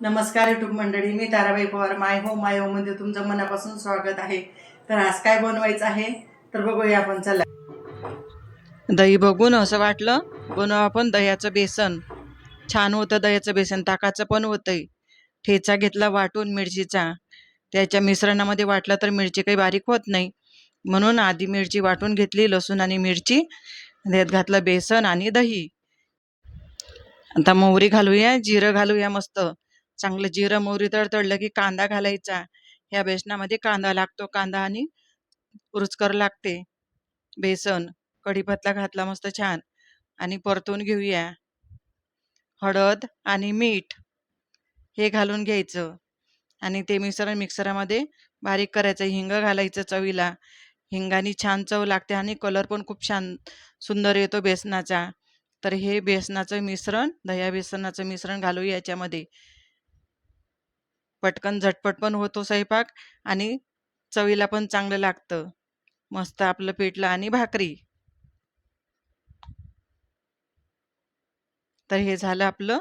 नमस्कार युट्यूब मंडळी, मी ताराबाई पवार. माय होम मध्ये तुमचं मनापासून स्वागत आहे. तर आज काय बनवायचं आहे तर बघूया आपण. चला, दही बघून असं वाटलं बनवू आपण दह्याचं बेसन. छान होतं दह्याचं बेसन, ताकाचं पण होतंय. ठेचा घेतला वाटून मिरचीचा, त्याच्या मिश्रणामध्ये वाटलं तर मिरची काही बारीक होत नाही, म्हणून आधी मिरची वाटून घेतली, लसूण आणि मिरची. त्यात घातलं बेसन आणि दही. आता मोहरी घालूया, जिरं घालूया. मस्त चांगलं जिरं मोहरी तडतडलं की कांदा घालायचा. ह्या बेसनामध्ये कांदा लागतो, कांदा आणि रुचकर लागते बेसन. कढीपत्ता घातला मस्त छान आणि परतून घेऊया. हळद आणि मीठ हे घालून घ्यायचं आणि ते मिश्रण मिक्सरामध्ये बारीक करायचं. हिंग घालायचं चवीला. हिंगाने छान चव लागते आणि कलर पण खूप छान सुंदर येतो बेसनाचा. तर हे बेसनाचं मिश्रण, दह्या बेसनाचं मिश्रण घालू याच्यामध्ये. पटकन झटपट पण होतो स्वयंपाक आणि चवीला पण चांगलं लागतं. मस्त आपलं पिठलं आणि भाकरी. तर हे झालं आपलं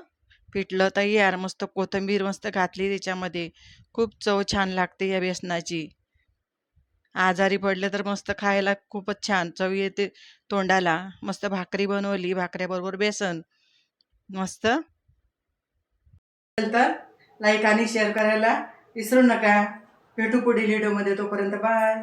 पिठलं तयार. मस्त कोथिंबीर मस्त घातली त्याच्यामध्ये. खूप चव छान लागते या बेसनाची. आजारी पडले तर मस्त खायला खूपच छान चव येते तोंडाला. मस्त भाकरी बनवली, भाकऱ्याबरोबर बेसन. मस्त. तर लाईक आणि शेअर करायला विसरू नका. भेटू पुढील व्हिडिओमध्ये. तोपर्यंत बाय.